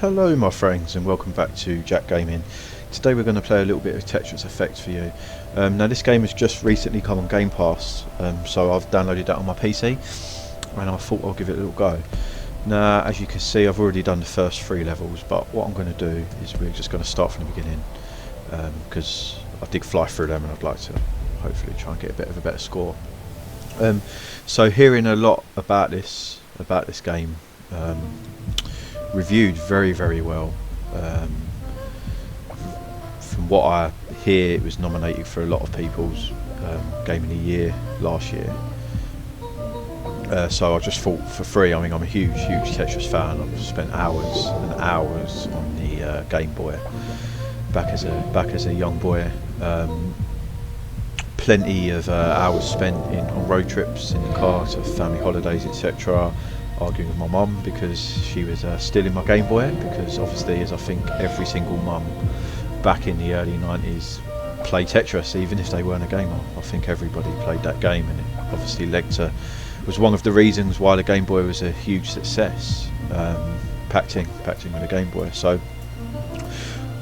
Hello my friends and welcome back to Jack Gaming. Today we're going to play a little bit of Tetris Effect for you. Now this game has just recently come on Game Pass, so I've downloaded that on my PC and I thought I'll give it a little go. Now as you can see I've already done the first 3 levels, but what I'm going to do is we're just going to start from the beginning because I did fly through them and I'd like to hopefully try and get a bit of a better score. So hearing a lot about this game, reviewed very well. From what I hear, it was nominated for a lot of people's Game of the Year last year. So I just thought for free. I mean, I'm a huge Tetris fan. I've spent hours and hours on the Game Boy back as a young boy. Plenty of hours spent on road trips in the car to family holidays, etc. Arguing with my mum because she was stealing my Game Boy, because obviously, as I think every single mum back in the early 90s played Tetris, even if they weren't a gamer. I think everybody played that game, and it obviously was one of the reasons why the Game Boy was a huge success. Packed in with a Game Boy. So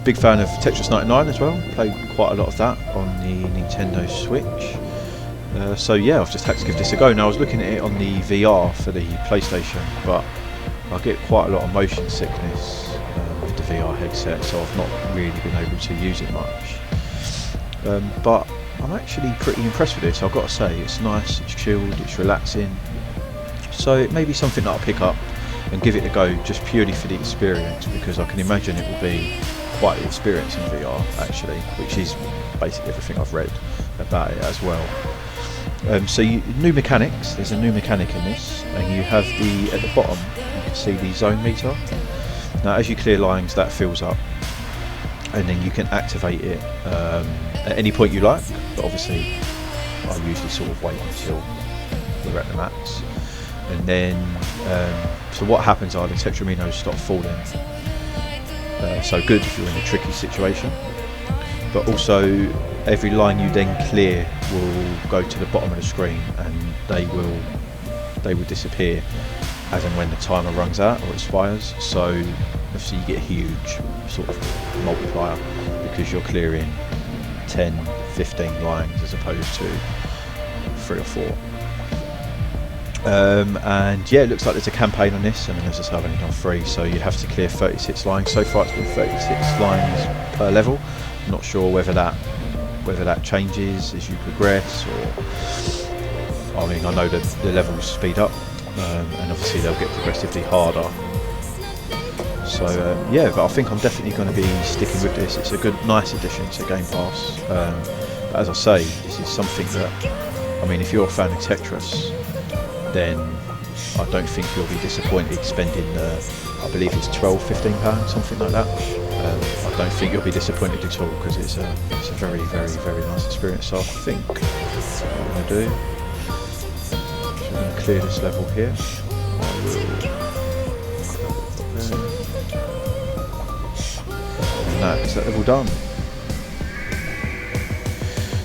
big fan of Tetris 99 as well. Played quite a lot of that on the Nintendo Switch. So yeah, I've just had to give this a go. Now I was looking at it on the VR for the PlayStation, but I get quite a lot of motion sickness with the VR headset, so I've not really been able to use it much. But I'm actually pretty impressed with this, I've got to say. It's nice, it's chilled, it's relaxing. So it may be something that I'll pick up and give it a go just purely for the experience, because I can imagine it will be quite an experience in VR actually, which is basically everything I've read about it as well. So new mechanics, there's a new mechanic in this, and you have at the bottom you can see the zone meter. Now as you clear lines that fills up, and then you can activate it at any point you like, but obviously I usually sort of wait until we're at the max. And then so what happens are the tetraminos stop falling, so good if you're in a tricky situation, but also every line you then clear will go to the bottom of the screen, and they will disappear as and when the timer runs out or expires. So obviously you get a huge sort of multiplier because you're clearing 10, 15 lines as opposed to 3 or 4. And yeah, it looks like there's a campaign on this, and as I say, I've only done 3, so you have to clear 36 lines. So far it's been 36 lines per level. I'm not sure whether that changes as you progress, or I mean, I know that the levels speed up, and obviously they'll get progressively harder. So yeah, but I think I'm definitely going to be sticking with this. It's a nice addition to Game Pass. But as I say, this is something that, I mean, if you're a fan of Tetris, then I don't think you'll be disappointed spending I believe it's £12–15, something like that. I don't think you'll be disappointed at all, because it's a very nice experience. So I think what I'm going to do is we're going to clear this level here. And that is that level done.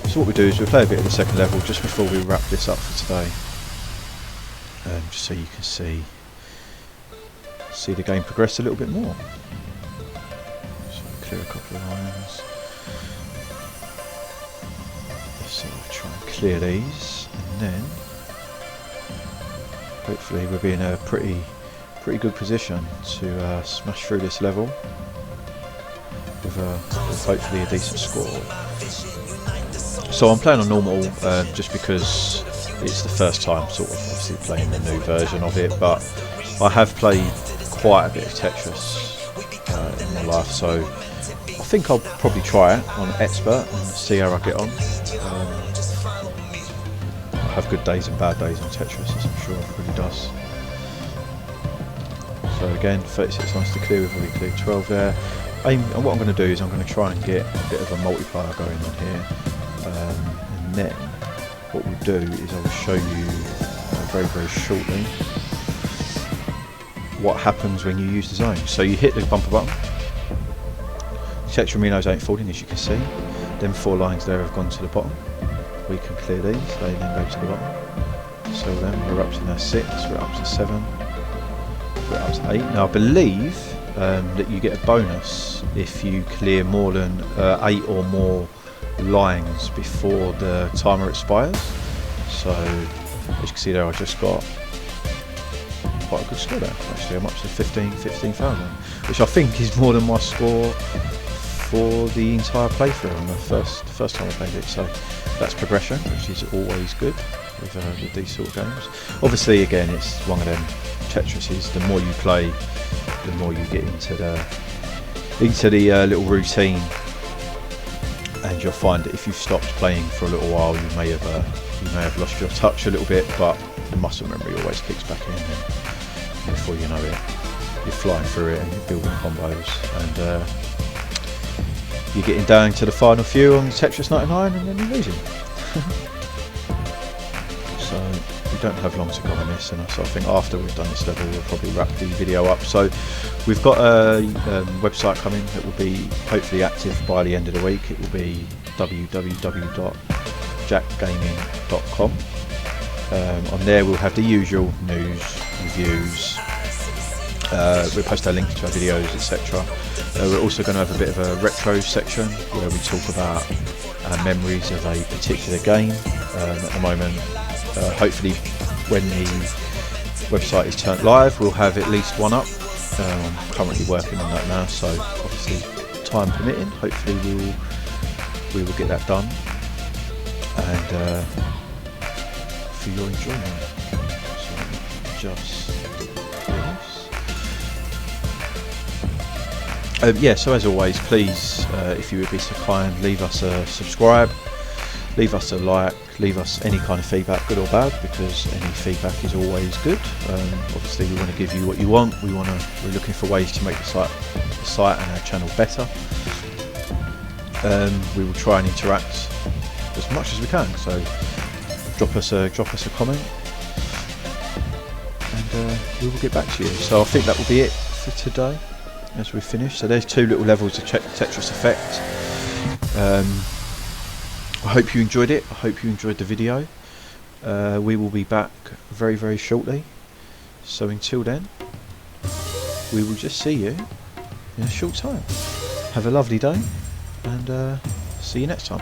So what we do is we'll play a bit of the second level just before we wrap this up for today, just so you can see the game progress a little bit more. Clear a couple of lines. So I'll try and clear these, and then hopefully we'll be in a pretty good position to smash through this level with hopefully a decent score. So I'm playing on normal just because it's the first time sort of obviously playing the new version of it, but I have played quite a bit of Tetris in my life, so I think I'll probably try it on expert and see how I get on. I have good days and bad days on Tetris, as I'm sure everybody does. So again, 36 lines to clear. We've already cleared 12 there. And what I'm going to do is I'm going to try and get a bit of a multiplier going on here, and then what we'll do is I will show you very shortly what happens when you use the zone. So you hit the bumper button. Tetraminos ain't falling, as you can see. Them 4 lines there have gone to the bottom. We can clear these, they then go to the bottom. So then we're up to now 6, we're up to 7, we're up to 8. Now I believe that you get a bonus if you clear more than 8 or more lines before the timer expires. So as you can see there, I just got quite a good score there. Actually, I'm up to 15,000, which I think is more than my score for the entire playthrough on the first time I played it. So that's progression, which is always good with these sort of games. Obviously, again, it's one of them Tetrises. The more you play, the more you get into the little routine, and you'll find that if you've stopped playing for a little while, you may have lost your touch a little bit, but the muscle memory always kicks back in, and before you know it, you're flying through it and you're building combos, and you're getting down to the final few on Tetris 99, and then you're losing. So we don't have long to go on this, and so I think after we've done this level, we'll probably wrap the video up. So we've got a website coming that will be hopefully active by the end of the week. It will be www.jackgaming.com. On there we'll have the usual news, reviews, we'll post our links to our videos, etc. We're also going to have a bit of a retro section where we talk about our memories of a particular game. At the moment, hopefully when the website is turned live, we'll have at least one up. I'm currently working on that now, so obviously time permitting, hopefully we will get that done, and for your enjoyment. So just this. Yeah, so as always, please, if you would be so kind, leave us a subscribe, leave us a like, leave us any kind of feedback, good or bad, because any feedback is always good. Obviously we want to give you what you want. We're looking for ways to make the site and our channel better. We will try and interact as much as we can, so drop us a comment, and we will get back to you. So I think that will be it for today as we finish. So there's 2 little levels of Tetris Effect. I hope you enjoyed it. I hope you enjoyed the video. We will be back very, very shortly. So until then, we will just see you in a short time. Have a lovely day, and see you next time.